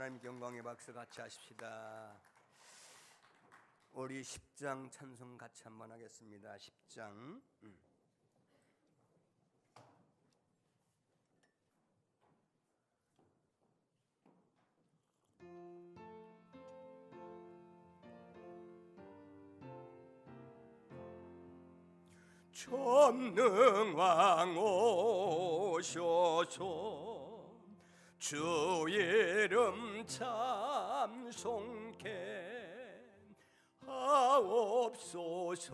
하나님께 영광의 박수 같이 하십시다. 우리 10장 찬송 같이 한번 하겠습니다. 10장 전능왕 오셔서 주 이름 찬송케 하옵소서.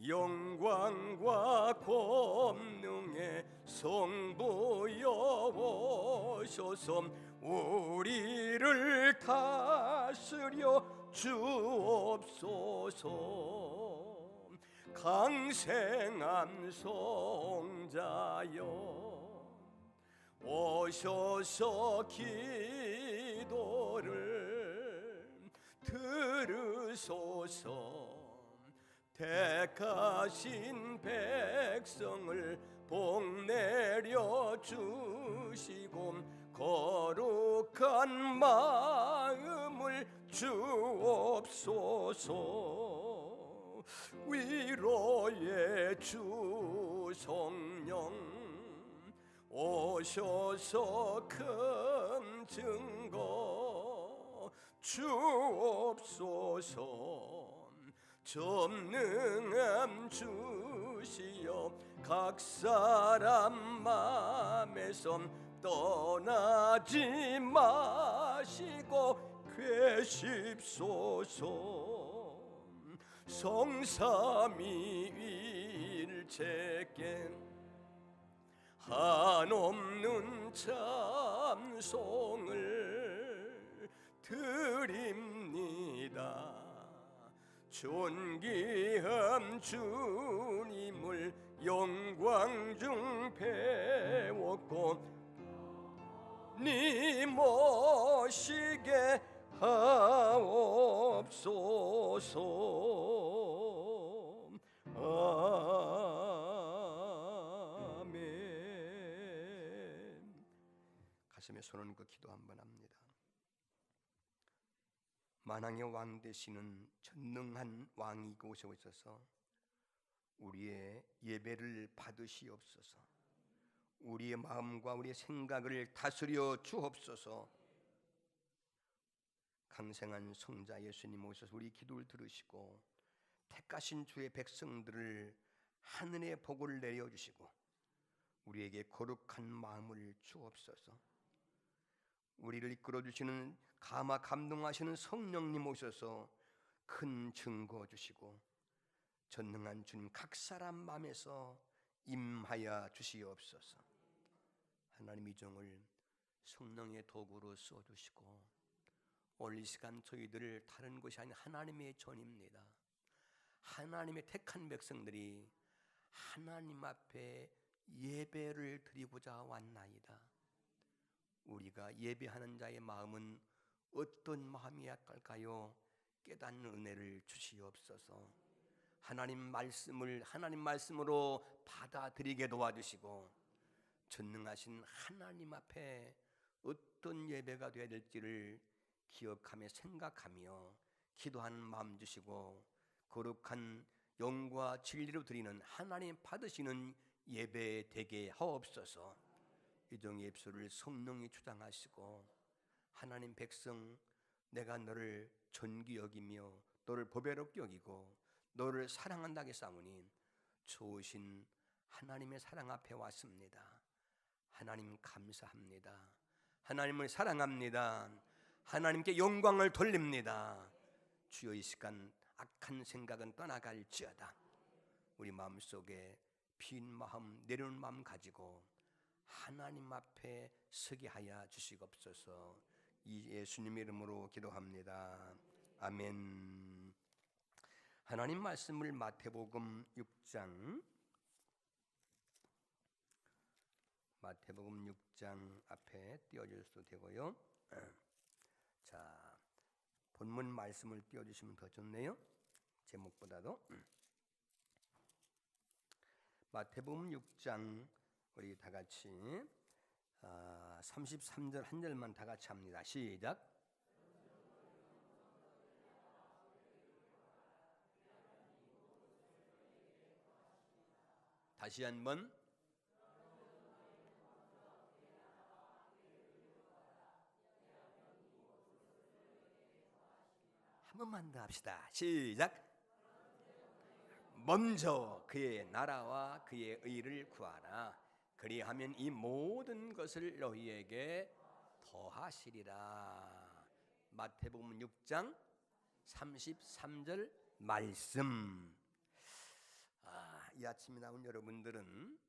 영광과 권능의 성부여 오셔서 우리를 다스려 주옵소서. 강생한 성자여 오셔서 기도를 들으소서. 택하신 백성을 복내려 주시고 거룩한 마음을 주옵소서. 위로의 주 성령 오셔서 큰 증거 주옵소서. 전능함 주시어 각 사람 맘에서 떠나지 마시고 계십소서. 성삼위일체께 한없는 찬송을 드립니다. 존귀한 주님을 영광 중 배웠고 니 모시게 하옵소서. 아멘. 가슴에 손을 얹고 기도 한번 합니다. 만왕의 왕 되시는 전능한 왕이 오시고 있어서 우리의 예배를 받으시옵소서. 우리의 마음과 우리의 생각을 다스려 주옵소서. 강생한 성자 예수님 오셔서 우리 기도를 들으시고 택하신 주의 백성들을 하늘의 복을 내려주시고 우리에게 거룩한 마음을 주옵소서. 우리를 이끌어주시는 감화 감동하시는 성령님 오셔서 큰 증거 주시고 전능한 주님 각 사람 마음에서 임하여 주시옵소서. 하나님 이 종을 성령의 도구로 써주시고 오늘 이 시간 저희들을 다른 것이 아닌 하나님의 전입니다. 하나님의 택한 백성들이 하나님 앞에 예배를 드리고자 왔나이다. 우리가 예배하는 자의 마음은 어떤 마음이야 할까요? 깨닫는 은혜를 주시옵소서. 하나님 말씀으로 받아들이게 도와주시고 전능하신 하나님 앞에 어떤 예배가 되어야 될지를 기억하며 생각하며 기도하는 마음 주시고 거룩한 영과 진리로 드리는 하나님 받으시는 예배 되게 하옵소서. 이 종의 입술을 성령이 주장하시고 하나님 백성 내가 너를 존귀 여기며 너를 보배롭게 여기고 너를 사랑한다 하겠사오니 좋으신 하나님의 사랑 앞에 왔습니다. 하나님 감사합니다. 하나님을 사랑합니다. 하나님께 영광을 돌립니다. 주여 이 시간 악한 생각은 떠나갈지어다. 우리 마음속에 빈 마음 내려놓은 마음 가지고 하나님 앞에 서게 하여 주시옵소서. 이 예수님 이름으로 기도합니다. 아멘. 하나님 말씀을 마태복음 6장 앞에 띄워주셔도 되고요. 자, 본문 말씀을 띄워주시면 더 좋네요. 제목보다도. 마태복음 6장 우리 다 같이 33절 한 절만 다 같이 합니다. 시작. 다시 한번. 한 번만 더 합시다. 시작. 먼저 그의 나라와 그의 의를 구하라. 그리하면 이 모든 것을 너희에게 더하시리라. 마태복음 6장 33절 말씀. 이 아침에 나온 여러분들은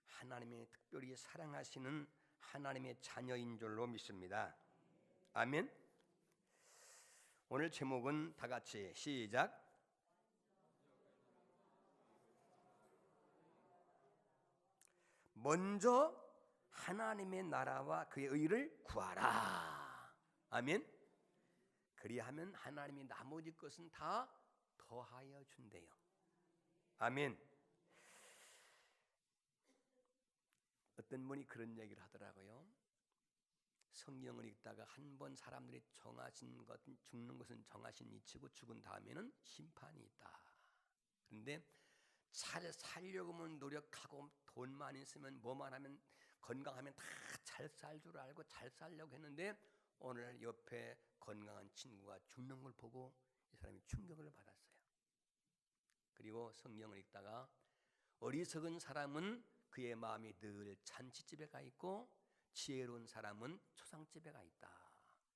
하나님의 특별히 사랑하시는 하나님의 자녀인 줄로 믿습니다. 아멘. 오늘 제목은 다 같이 시작. 먼저 하나님의 나라와 그의 의를 구하라. 아멘. 그리하면 하나님이 나머지 것은 다 더하여 준대요. 아멘. 어떤 분이 그런 얘기를 하더라고요. 성경을 읽다가 한 번 사람들이 정하신 것, 죽는 것은 정하신 이치고 죽은 다음에는 심판이 있다. 그런데 잘 살려고 하면 노력하고 돈만 있으면 뭐만 하면 건강하면 다 잘 살 줄 알고 잘 살려고 했는데 오늘 옆에 건강한 친구가 죽는 걸 보고 이 사람이 충격을 받았어요. 그리고 성경을 읽다가 어리석은 사람은 그의 마음이 늘 잔치집에 가 있고 지혜로운 사람은 초상집에 가 있다.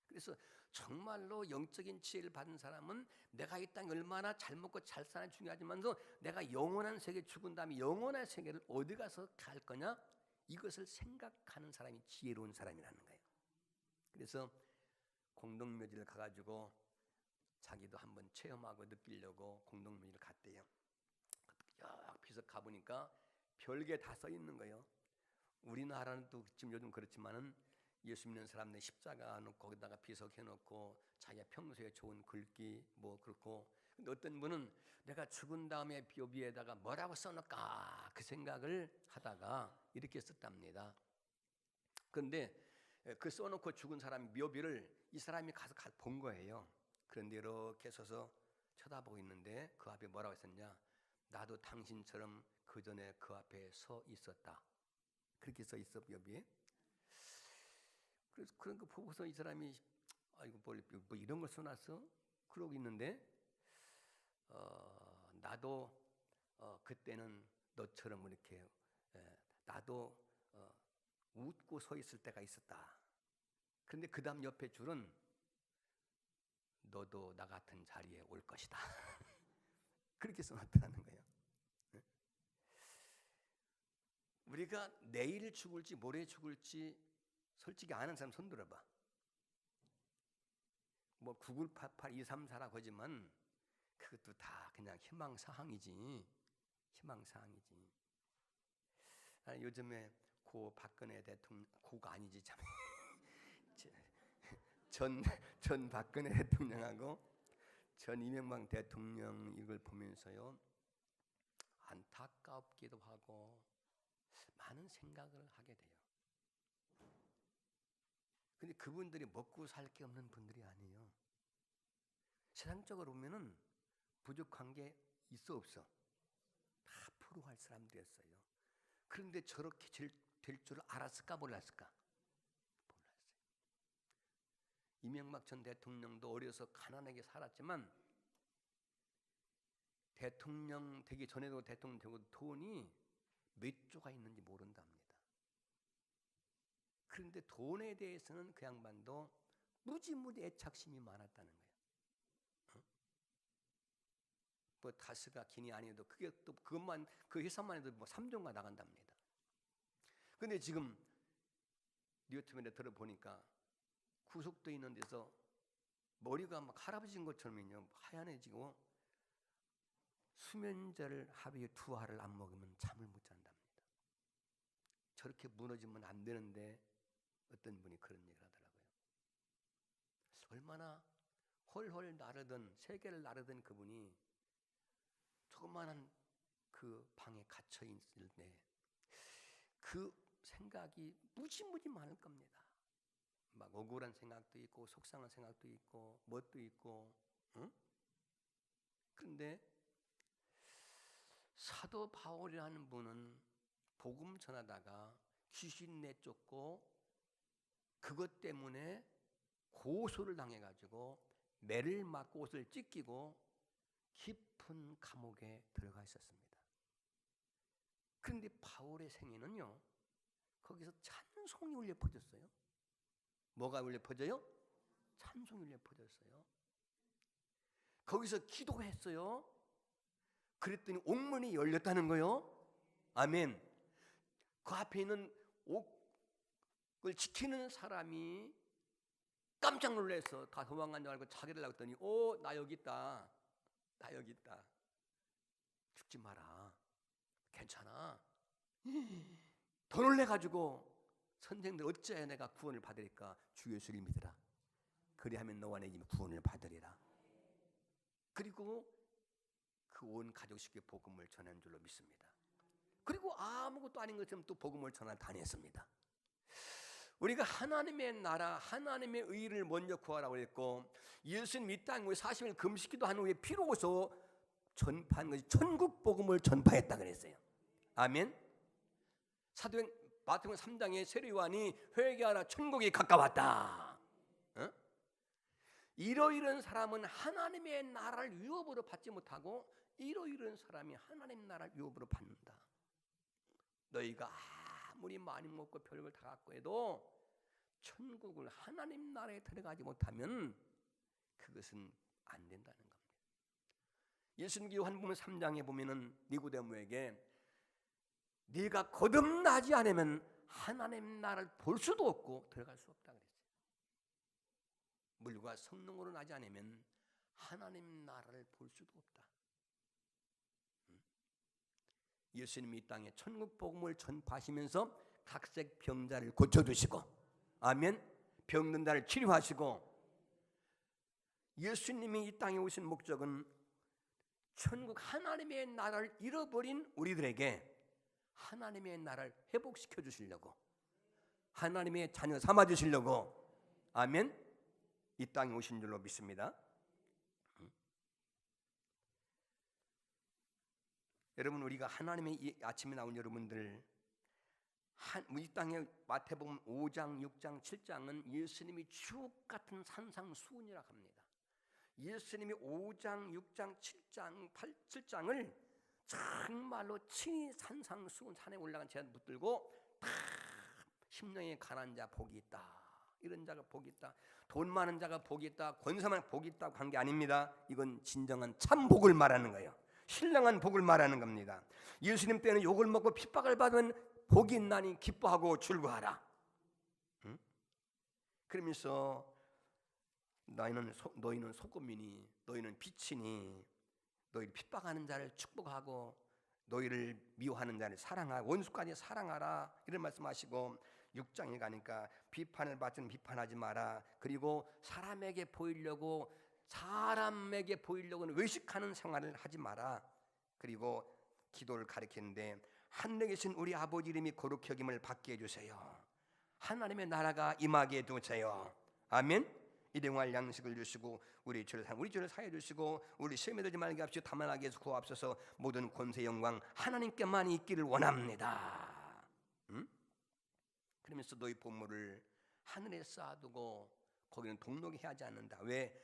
그래서 정말로 영적인 지혜를 받은 사람은 내가 이 땅에 얼마나 잘 먹고 잘 사는 중요하지만도 내가 영원한 세계 죽은 다음에 영원한 세계를 어디 가서 갈 거냐? 이것을 생각하는 사람이 지혜로운 사람이라는 거예요. 그래서 공동묘지를 가가지고 자기도 한번 체험하고 느끼려고 공동묘지를 갔대요. 옆에서 가보니까 별게 다 써 있는 거예요. 우리나라는 또 지금 요즘 그렇지만은 예수 믿는 사람들 십자가 놓고 거기다가 비석해놓고 자기가 평소에 좋은 글귀 뭐 그렇고, 근데 어떤 분은 내가 죽은 다음에 묘비에다가 뭐라고 써놓을까 그 생각을 하다가 이렇게 썼답니다. 그런데 그 써놓고 죽은 사람 묘비를 이 사람이 가서 본 거예요. 그런데 이렇게 서서 쳐다보고 있는데 그 앞에 뭐라고 했었냐? 나도 당신처럼 그 전에 그 앞에 서 있었다. 그렇게 써 있어 묘비에. 그래서 그런 거 보고서 이 사람이 아이고 뭐 이런 걸 써놨어? 그러고 있는데 나도 그때는 너처럼 이렇게 나도 웃고 서 있을 때가 있었다. 그런데 그 다음 옆에 줄은 너도 나 같은 자리에 올 것이다. 그렇게 써놨다는 거예요. 우리가 내일 죽을지 모레 죽을지 솔직히 아는 사람 손 들어봐. 뭐 9988234라고 하지만 그것도 다 그냥 희망사항이지. 희망사항이지. 요즘에 고 박근혜 대통령, 고가 아니지 참. 전 박근혜 대통령하고 전 이명박 대통령 이걸 보면서요 안타깝기도 하고 많은 생각을 하게 돼요. 근데 그분들이 먹고 살 게 없는 분들이 아니에요. 세상적으로 보면은 부족한 게 있어 없어? 다 풀어갈 사람들이었어요. 그런데 저렇게 될 줄 알았을까 몰랐을까? 몰랐어요. 이명박 전 대통령도 어려서 가난하게 살았지만 대통령 되기 전에도 대통령 되고 돈이 몇 조가 있는지 모른답니다. 그런데 돈에 대해서는 그 양반도 무지무지 애착심이 많았다는 거예요. 뭐 가스가 기니 아니어도 그게 또 그것만 그 회사만 해도 뭐 3조가 나간답니다. 근데 지금 뉴트면에 들어보니까 구속돼 있는 데서 머리가 막 할아버지인 것처럼요 하얀해지고 수면제를 하루에 2알을 안 먹으면 잠을 못 잔답니다. 저렇게 무너지면 안 되는데 어떤 분이 그런 얘기를 하더라고요. 얼마나 헐헐 나르던 세계를 나르던 그분이 조그마한 그 방에 갇혀 있을 때 그 생각이 무지무지 많을 겁니다. 막 억울한 생각도 있고 속상한 생각도 있고 뭣도 있고, 응? 그런데 사도 바울이라는 분은 복음 전하다가 귀신 내쫓고 그것 때문에 고소를 당해가지고 매를 맞고 옷을 찢기고 깊은 감옥에 들어가 있었습니다. 그런데 바울의 생애는요, 거기서 찬송이 울려 퍼졌어요. 뭐가 울려 퍼져요? 찬송이 울려 퍼졌어요. 거기서 기도했어요. 그랬더니 옥문이 열렸다는 거요. 아멘. 그 앞에 있는 옥을 지키는 사람이 깜짝 놀라서 다 도망간 줄 알고 자기를 나갔더니 나 여기 있다. 나 여기 있다. 죽지 마라. 괜찮아. 더 놀래가지고 선생들 어찌해야 내가 구원을 받으리까? 주 예수를 믿으라. 그리하면 너와 내 집이 구원을 받으리라. 그리고 그 온 가족식의 복음을 전한 줄로 믿습니다. 그리고 아무것도 아닌 것처럼 또 복음을 전하 다녔습니다. 우리가 하나님의 나라, 하나님의 의를 먼저 구하라고 했고, 예수님 이 땅에 40일 금식기도 한 후에 피로서 전파한 것이 천국 복음을 전파했다 그랬어요. 아멘. 사도행 마태복음 3장에 세례요한이 회개하라 천국이 가까웠다. 이러이러한 사람은 하나님의 나라를 유업으로 받지 못하고 이러이러한 사람이 하나님의 나라를 유업으로 받는다. 너희가 아무리 많이 먹고 별걸 다 갖고 해도 천국을 하나님 나라에 들어가지 못하면 그것은 안 된다는 겁니다. 예수님 요한복음 3장에 보면은 니고데모에게 네가 거듭나지 않으면 하나님 나라를 볼 수도 없고 들어갈 수 없다 그랬어요. 물과 성령으로 나지 않으면 하나님 나라를 볼 수도 없다. 예수님이 이 땅에 천국 복음을 전파하시면서 각색 병자를 고쳐주시고, 아멘. 병든 자를 치료하시고, 예수님이 이 땅에 오신 목적은 천국 하나님의 나라를 잃어버린 우리들에게 하나님의 나라를 회복시켜 주시려고, 하나님의 자녀 삼아 주시려고, 아멘. 이 땅에 오신 줄로 믿습니다. 여러분, 우리가 하나님의 이 아침에 나온 여러분들, 이 땅에 마태복음 5장, 6장, 7장은 예수님이 주옥 같은 산상수훈이라고 합니다. 예수님이 5장, 6장, 7장, 7장을 정말로 친히 산상수훈 산에 올라간 제가 붙들고 다 심령에 가난한 자 복이 있다, 이런 자가 복이 있다, 돈 많은 자가 복이 있다, 권세만 복이 있다고 한 게 아닙니다. 이건 진정한 참 복을 말하는 거예요. 신령한 복을 말하는 겁니다. 예수님 때는 욕을 먹고 핍박을 받으면 복이 있나니 기뻐하고 즐거워하라. 그러면서 너희는 소금이니 너희는 빛이니 너희를 핍박하는 자를 축복하고 너희를 미워하는 자를 사랑하라, 원수까지 사랑하라, 이런 말씀하시고, 6장에 가니까 비판을 받지는 비판하지 마라. 그리고 사람에게 보이려고는 외식하는 생활을 하지 마라. 그리고 기도를 가르치는데 하늘에 계신 우리 아버지 이름이 거룩히 여김을 받게 해주세요. 하나님의 나라가 임하게 해주세요. 아멘. 일용할 양식을 주시고 우리 죄를 사해 주시고 우리 시험에 들지 말게 하시고 다만 악에서 구하옵소서. 모든 권세 영광 하나님께만 있기를 원합니다. 그러면서 너희 보물을 하늘에 쌓아두고 거기는 동록이 하지 않는다. 왜?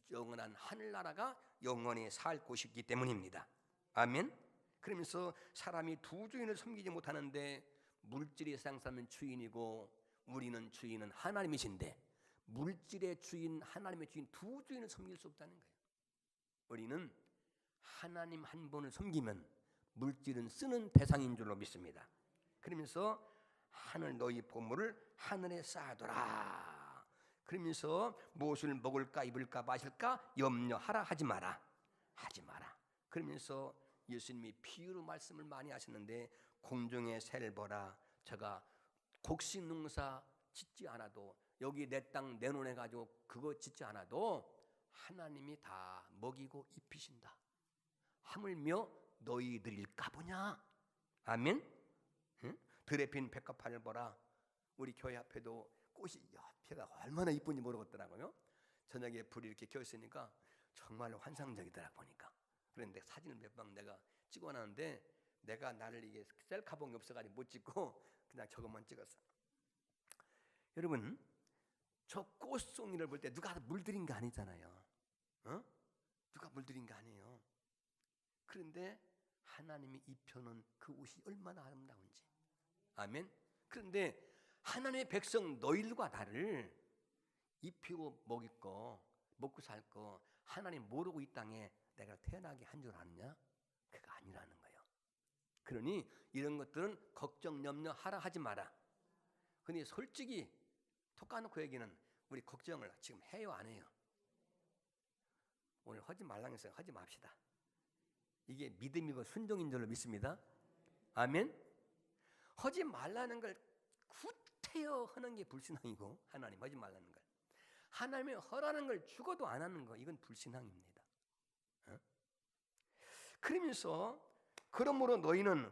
영원한 하늘나라가 영원히 살 곳이기 때문입니다. 아멘. 그러면서 사람이 두 주인을 섬기지 못하는데, 물질의 세상 사람은 주인이고 우리는 주인은 하나님이신데, 물질의 주인, 하나님의 주인, 두 주인을 섬길 수 없다는 거예요. 우리는 하나님 한 분을 섬기면 물질은 쓰는 대상인 줄로 믿습니다. 그러면서 하늘 너희 보물을 하늘에 쌓아둬라. 그러면서 무엇을 먹을까 입을까 마실까 염려하라 하지 마라. 그러면서 예수님이 비유로 말씀을 많이 하셨는데, 공중의 새를 보라. 제가 곡식 농사 짓지 않아도, 여기 내 땅 내놓내 가지고 그거 짓지 않아도 하나님이 다 먹이고 입히신다. 하물며 너희들일까 보냐. 아멘. 들에 핀 백합화를 보라. 우리 교회 앞에도 꽃이 옆에가 얼마나 이쁜지 모르겠더라고요. 저녁에 불이 이렇게 켜 있으니까 정말로 환상적이더라 보니까. 그런데 사진을 몇 방 내가 찍어놨는데 내가 나를 이게 셀카봉이 없어가지고 못 찍고 그냥 저것만 찍었어. 여러분, 저 꽃송이를 볼 때 누가 물들인 거 아니잖아요. 누가 물들인 거 아니에요. 그런데 하나님이 입혀놓은 그 옷이 얼마나 아름다운지. 아멘. 그런데 하나님의 백성 너희들과 나를 입히고 먹고 살 거 하나님 모르고 이 땅에 내가 태어나게 한 줄 아느냐? 그거 아니라는 거예요. 그러니 이런 것들은 걱정 염려하라 하지 마라. 근데 솔직히 톡 까놓고 얘기는 우리 걱정을 지금 해요 안 해요? 오늘 하지 말라고 해서 하지 맙시다. 이게 믿음이고 순종인 줄로 믿습니다. 아멘. 하지 말라는 걸 구태여 하는 게 불신앙이고, 하나님 하지 말라는 걸 하나님이 허라는 걸 죽어도 안 하는 거, 이건 불신앙입니다. 그러면서 그러므로 너희는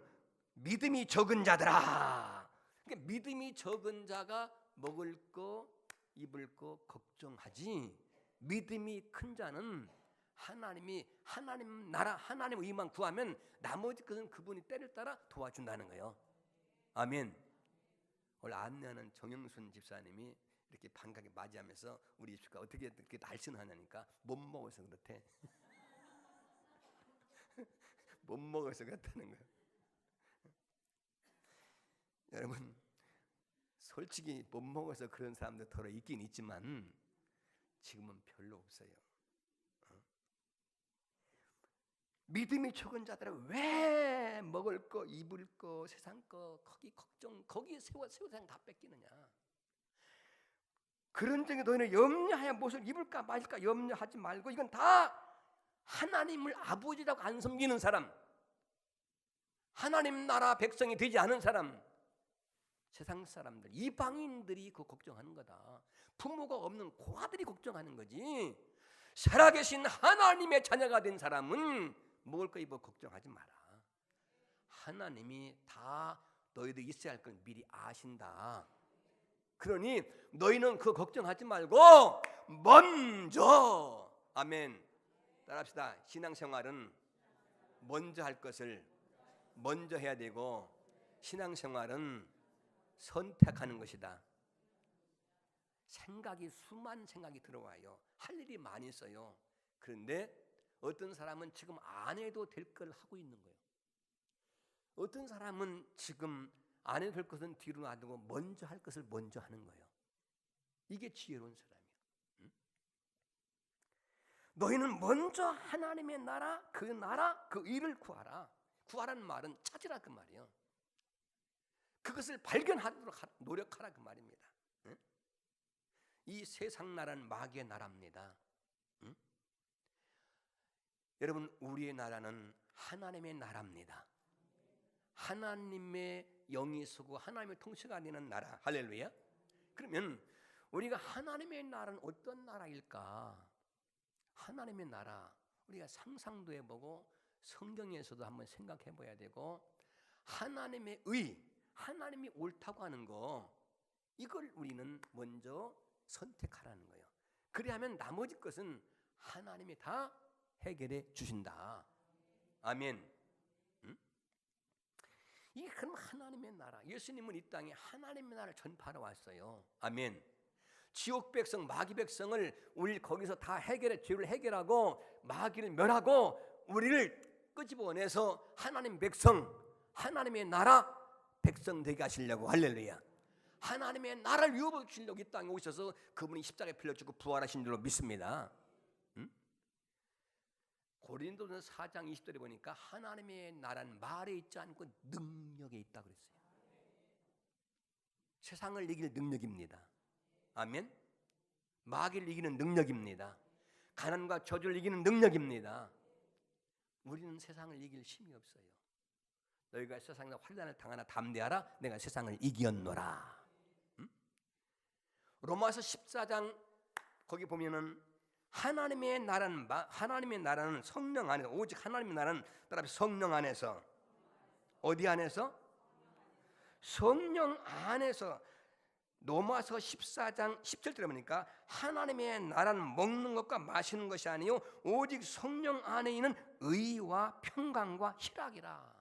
믿음이 적은 자들아. 그러니까 믿음이 적은 자가 먹을 거 입을 거 걱정하지, 믿음이 큰 자는 하나님 나라 하나님 의만 구하면 나머지 것은 그분이 때를 따라 도와준다는 거예요. 아멘. 오늘 안내하는 정영순 집사님이 이렇게 반갑게 맞이하면서 우리 집사가 어떻게 이렇게 날씬하냐니까 못 먹어서 그렇대. 못 먹어서 그렇다는 거예요. 여러분, 솔직히 못 먹어서 그런 사람들 더러 있긴 있지만 지금은 별로 없어요. 믿음이 적은 자들은 왜 먹을 거 입을 거 세상 거 거기 걱정 거기에 세상 다 뺏기느냐. 그런 적에 너희는 염려하여 무엇을 입을까 마실까 염려하지 말고, 이건 다 하나님을 아버지라고 안 섬기는 사람, 하나님 나라 백성이 되지 않은 사람, 세상 사람들, 이방인들이 그 걱정하는 거다. 부모가 없는 고아들이 걱정하는 거지. 살아계신 하나님의 자녀가 된 사람은 먹을 거 입어 걱정하지 마라. 하나님이 다 너희들 있어야 할 걸 미리 아신다. 그러니 너희는 그 걱정하지 말고 먼저, 아멘, 따라합시다. 신앙생활은 먼저 할 것을 먼저 해야 되고, 신앙생활은 선택하는 것이다. 수많은 생각이 들어와요. 할 일이 많이 있어요. 그런데 어떤 사람은 지금 안 해도 될 걸 하고 있는 거예요. 어떤 사람은 지금 안 해도 될 것은 뒤로 놔두고 먼저 할 것을 먼저 하는 거예요. 이게 지혜로운 사람이에요. 너희는 먼저 하나님의 나라, 그 일을 구하라. 구하라는 말은 찾으라 그 말이에요. 그것을 발견하도록 노력하라 그 말입니다. 이 세상 나라는 마귀의 나라입니다. 여러분, 우리의 나라는 하나님의 나라입니다. 하나님의 영이 서고 하나님의 통치가 되는 나라. 할렐루야. 그러면 우리가 하나님의 나라는 어떤 나라일까? 하나님의 나라 우리가 상상도 해보고 성경에서도 한번 생각해 봐야 되고, 하나님의 의, 하나님이 옳다고 하는 거, 이걸 우리는 먼저 선택하라는 거예요. 그래야면 나머지 것은 하나님이 다 해결해 주신다. 아멘. 이게 그럼 하나님의 나라. 예수님은 이 땅에 하나님의 나라를 전파하러 왔어요. 아멘. 지옥 백성, 마귀 백성을 우리 거기서 다 죄를 해결하고 마귀를 멸하고 우리를 끄집어내서 하나님 백성, 하나님의 나라 백성 되게 하시려고. 할렐루야. 하나님의 나라를 이루어주시려고 이 땅에 오셔서 그분이 십자가에 필려 죽고 부활하신 줄로 믿습니다. 고린도전 4장 20절에 보니까 하나님의 나라는 말에 있지 않고 능력에 있다고 그랬어요. 세상을 이길 능력입니다. 아멘. 마귀를 이기는 능력입니다. 가난과 저주를 이기는 능력입니다. 우리는 세상을 이길 힘이 없어요. 너희가 세상에서 환난을 당하나 담대하라. 내가 세상을 이기었노라. 로마서 14장 거기 보면은 하나님의 나라는 성령 안에서, 오직 하나님의 나라는 따라서 성령 안에서, 어디 안에서? 성령 안에서 로마서 14장 17절에 보니까 하나님의 나라는 먹는 것과 마시는 것이 아니요 오직 성령 안에 있는 의와 평강과 희락이라.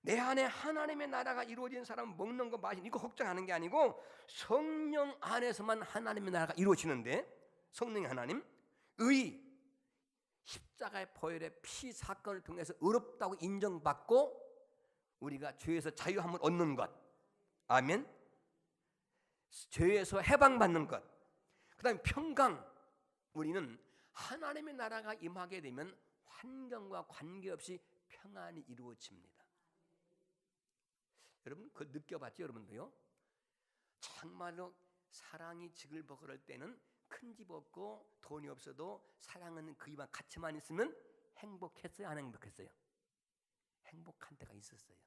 내 안에 하나님의 나라가 이루어진 사람은 먹는 거 마시는 이거 걱정하는 게 아니고 성령 안에서만 하나님의 나라가 이루어지는데 성령의 하나님 의 십자가의 보혈의 피 사건을 통해서 의롭다고 인정받고 우리가 죄에서 자유함을 얻는 것, 아멘. 죄에서 해방받는 것, 그다음에 평강. 우리는 하나님의 나라가 임하게 되면 환경과 관계없이 평안이 이루어집니다. 여러분 그거 느껴봤죠? 여러분도요? 정말로 사랑이 지글벅을 때는 큰 집 없고 돈이 없어도 사랑하는 그이와 같이만 있으면 행복했어요? 안 행복했어요? 행복한 때가 있었어요.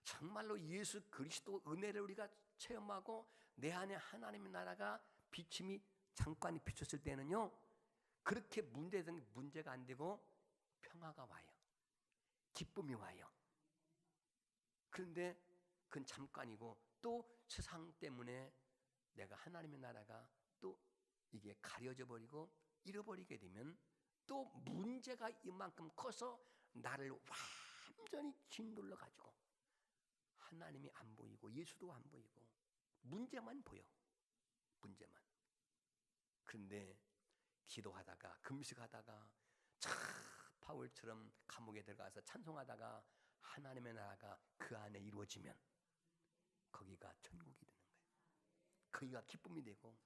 정말로 예수 그리스도 은혜를 우리가 체험하고 내 안에 하나님의 나라가 비침이 잠깐 비쳤을 때는요 그렇게 문제가 안 되고 평화가 와요. 기쁨이 와요. 그런데 그건 잠깐이고 또 세상 때문에 내가 하나님의 나라가 또 이게 가려져 버리고 잃어버리게 되면 또 문제가 이만큼 커서 나를 완전히 짓눌러 가지고 하나님이 안 보이고 예수도 안 보이고 문제만 보여. 문제만. 그런데 기도하다가 금식하다가 바울처럼 감옥에 들어가서 찬송하다가 하나님의 나라가 그 안에 이루어지면 거기가 천국이 되는 거예요. 거기가 기쁨이 되고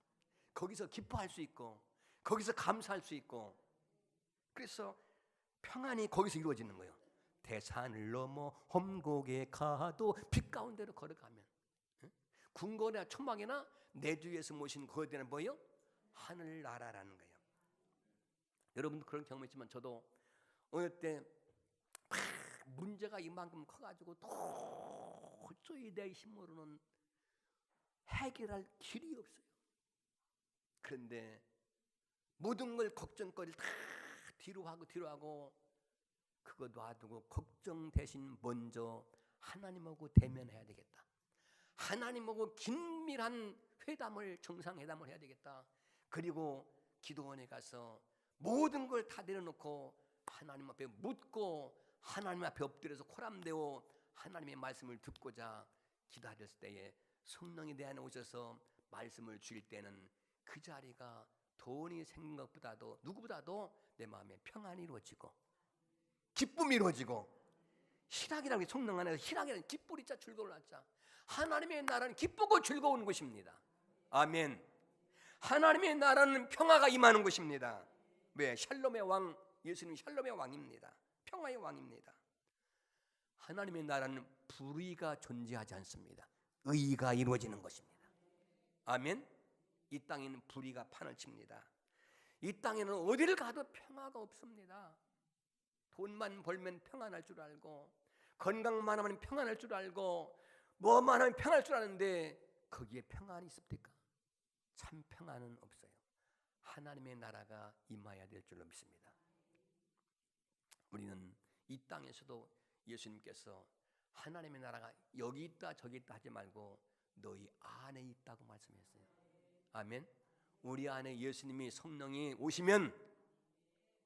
거기서 기뻐할 수 있고 거기서 감사할 수 있고 그래서 평안이 거기서 이루어지는 거예요. 대산을 넘어 험곡에 가도 빛 가운데로 걸어가면 궁궐이나 초막이나 내 주위에서 모신 거대는 뭐예요? 하늘나라라는 거예요. 여러분도 그런 경험 있지만 저도 어느 때 문제가 이만큼 커가지고 도저히 내 힘으로는 해결할 길이 없어요. 그런데 모든 걸 걱정거리를 다 뒤로 하고 그거 놔두고 걱정 대신 먼저 하나님하고 대면해야 되겠다. 하나님하고 긴밀한 정상회담을 해야 되겠다. 그리고 기도원에 가서 모든 걸 다 내려놓고 하나님 앞에 묻고 하나님 앞에 엎드려서 코람대고 하나님의 말씀을 듣고자 기도할 때에 성령이 내 안에 오셔서 말씀을 주실 때는 그 자리가 돈이 생긴 것보다도 누구보다도 내 마음에 평안이 이루어지고 기쁨이 이루어지고 희락이라는 게 성령 안에서 희락이라는 기쁨이 자 즐거울 자 하나님의 나라는 기쁘고 즐거운 곳입니다. 아멘. 하나님의 나라는 평화가 임하는 곳입니다. 왜? 샬롬의 왕 예수님은 샬롬의 왕입니다. 평화의 왕입니다. 하나님의 나라는 불의가 존재하지 않습니다. 의가 이루어지는 것입니다. 아멘. 이 땅에는 불의가 판을 칩니다. 이 땅에는 어디를 가도 평화가 없습니다. 돈만 벌면 평안할 줄 알고 건강만 하면 평안할 줄 알고 뭐만 하면 평안할 줄 아는데 거기에 평안이 있습니까? 참 평안은 없어요. 하나님의 나라가 임해야 될 줄로 믿습니다. 우리는 이 땅에서도 예수님께서 하나님의 나라가 여기 있다 저기 있다 하지 말고 너희 안에 있다고 말씀했어요. 아멘. 우리 안에 예수님이 성령이 오시면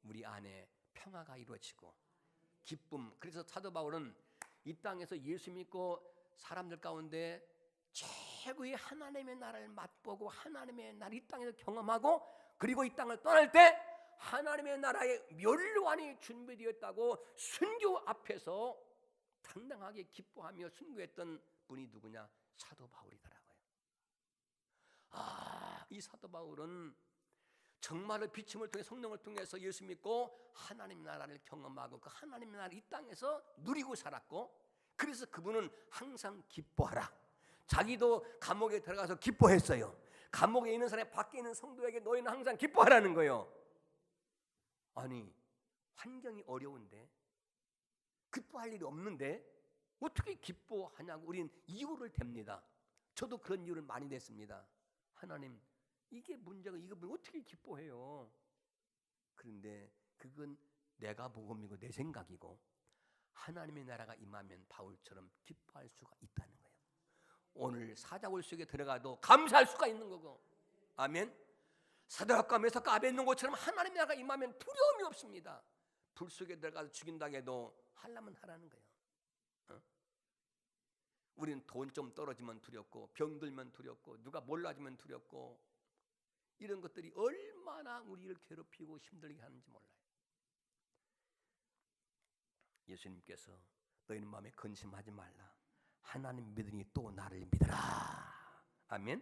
우리 안에 평화가 이루어지고 기쁨. 그래서 사도 바울은 이 땅에서 예수 믿고 사람들 가운데 최고의 하나님의 나라를 맛보고 하나님의 나라 이 땅에서 경험하고 그리고 이 땅을 떠날 때 하나님의 나라의 멸류관이 준비되었다고 순교 앞에서 당당하게 기뻐하며 순교했던 분이 누구냐? 사도 바울이더라고요. 이 사도 바울은 정말로 비침을 통해 성령을 통해서 예수 믿고 하나님 나라를 경험하고 그 하나님의 나라 이 땅에서 누리고 살았고 그래서 그분은 항상 기뻐하라. 자기도 감옥에 들어가서 기뻐했어요. 감옥에 있는 사람이 밖에 있는 성도에게 너희는 항상 기뻐하라는 거예요. 아니 환경이 어려운데 기뻐할 일이 없는데 어떻게 기뻐하냐고 우리는 이유를 댑니다. 저도 그런 이유를 많이 냈습니다. 하나님 이게 문제가 이거 어떻게 기뻐해요? 그런데 그건 내가 복음이고 내 생각이고 하나님의 나라가 임하면 바울처럼 기뻐할 수가 있다는 거예요. 오늘 사자굴 속에 들어가도 감사할 수가 있는 거고. 아멘. 사드락과 메삭과 아벳노고처럼 하나님의 나라가 임하면 두려움이 없습니다. 불 속에 들어가서 죽인다고 해도 하려면 하라는 거예요. 우리는 돈 좀 떨어지면 두렵고, 병들면 두렵고, 누가 몰라주면 두렵고, 이런 것들이 얼마나 우리를 괴롭히고 힘들게 하는지 몰라요. 예수님께서 너희는 마음에 근심하지 말라. 하나님 믿으니 또 나를 믿으라. 아멘.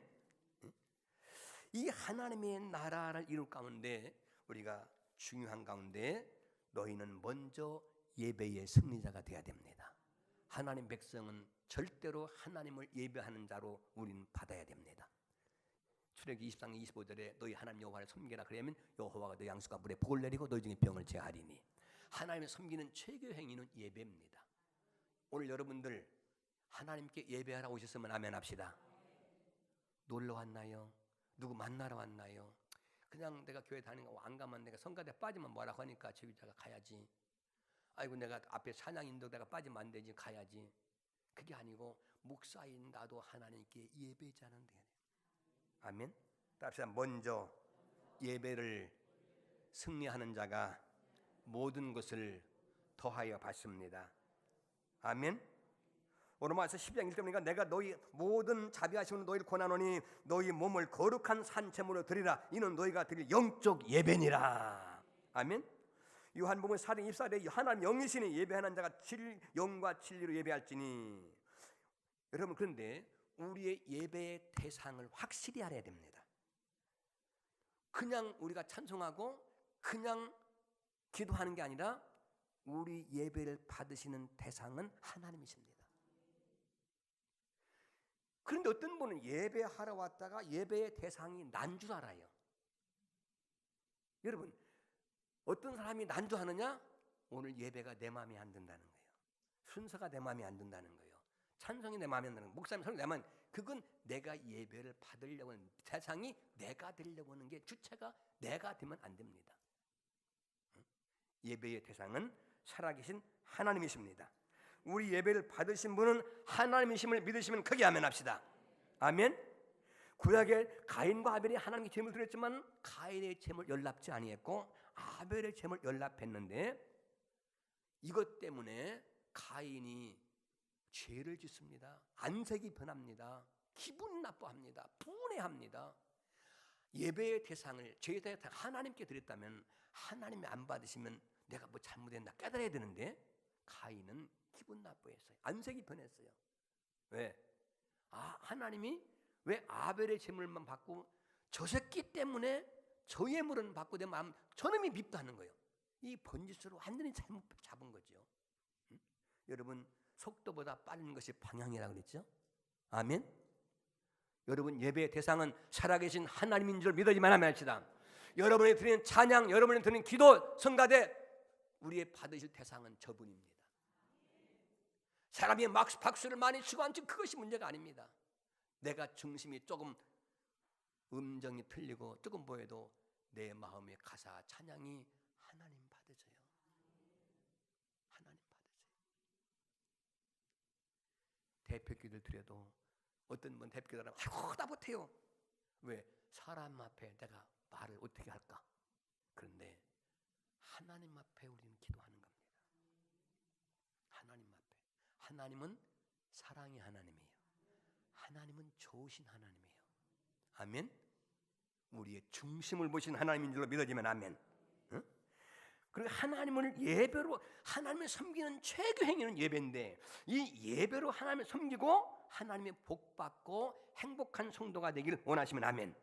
이 하나님의 나라를 이룰 가운데 우리가 중요한 가운데 너희는 먼저 예배의 승리자가 되어야 됩니다. 하나님 백성은 절대로 하나님을 예배하는 자로 우리는 받아야 됩니다. 출애굽기 23장 25절에 너희 하나님 여호와를 섬기라 그러면 여호와가 너희 양수가 물에 복을 내리고 너희 중에 병을 제하리니. 하나님을 섬기는 최고 행위는 예배입니다. 오늘 여러분들 하나님께 예배하러 오셨으면 아멘 합시다. 놀러 왔나요? 누구 만나러 왔나요? 그냥 내가 교회 다니는 거 안 가면 내가 성가대 빠지면 뭐라고 하니까 제자가 가야지. 아이고 내가 앞에 찬양인도 내가 빠지면 안 되지, 가야지. 그게 아니고 목사인 나도 하나님께 예배자는 돼야 돼. 아멘. 따라서 먼저 예배를 승리하는 자가 모든 것을 더하여 받습니다. 아멘. 로마서 12장 1절 보니까 내가 너희 모든 자비하심으로 너희를 권하노니 너희 몸을 거룩한 산채물로 드리라. 이는 너희가 드릴 영적 예배니라. 아멘. 요한복음 4장 24절에 하나님 영이시니 예배하는 자가 영과 진리로 예배할지니. 여러분 그런데 우리의 예배의 대상을 확실히 알아야 됩니다. 그냥 우리가 찬송하고 그냥 기도하는 게 아니라 우리 예배를 받으시는 대상은 하나님이십니다. 그런데 어떤 분은 예배하러 왔다가 예배의 대상이 난 줄 알아요. 여러분 어떤 사람이 난주하느냐? 오늘 예배가 내 마음에 안 든다는 거예요. 순서가 내 마음에 안 든다는 거예요. 찬송이 내 마음에 안 드는 거예요. 목사님 설교 내 마음에, 그건 내가 예배를 받으려고 하는 대상이 내가 되려고 하는 게 주체가 내가 되면 안 됩니다. 예배의 대상은 살아계신 하나님이십니다. 우리 예배를 받으신 분은 하나님이심을 믿으시면 크게 아멘 합시다. 아멘. 구약에 가인과 아벨이 하나님께 제물을 드렸지만 가인의 제물 연락지 아니했고 아벨의 제물 연락했는데 이것 때문에 가인이 죄를 짓습니다. 안색이 변합니다. 기분 나빠합니다. 분해합니다. 예배의 대상을 죄의 대상 하나님께 드렸다면 하나님이 안 받으시면 내가 뭐 잘못했나 깨달아야 되는데 가인은 기분 나빠했어요. 안색이 변했어요. 왜? 하나님이 왜 아벨의 제물만 받고 저 새끼 때문에 저 예물은 받고 내 마음 저놈이 밉다는 거예요. 이 번지수로 완전히 잘못 잡은 거죠. 응? 여러분 속도보다 빠른 것이 방향이라고 그랬죠. 아멘. 여러분 예배의 대상은 살아계신 하나님인 줄 믿어지만 하면 합시다. 여러분이 드리는 찬양, 여러분이 드리는 기도, 성가대 우리의 받으실 대상은 저분입니다. 사람이 박수를 많이 치고 앉지 그것이 문제가 아닙니다. 내가 중심이 조금 음정이 틀리고 조금 보여도 내 마음의 가사 찬양이 하나님 받으세요. 하나님 받으세요. 대표기도를 드려도 어떤 분 대표기도를 아이고 나 못해요. 왜? 사람 앞에 내가 말을 어떻게 할까? 그런데 하나님 앞에 우리는 기도하는 겁니다. 하나님 앞에. 하나님은 사랑의 하나님이에요. 하나님은 좋으신 하나님이에요. 아멘. 우리의 중심을 보신 하나님인 줄로 믿어지면 아멘. 응? 그리고 하나님을 예배로 하나님을 섬기는 최고 행위는 예배인데 이 예배로 하나님을 섬기고 하나님의 복 받고 행복한 성도가 되기를 원하시면 아멘.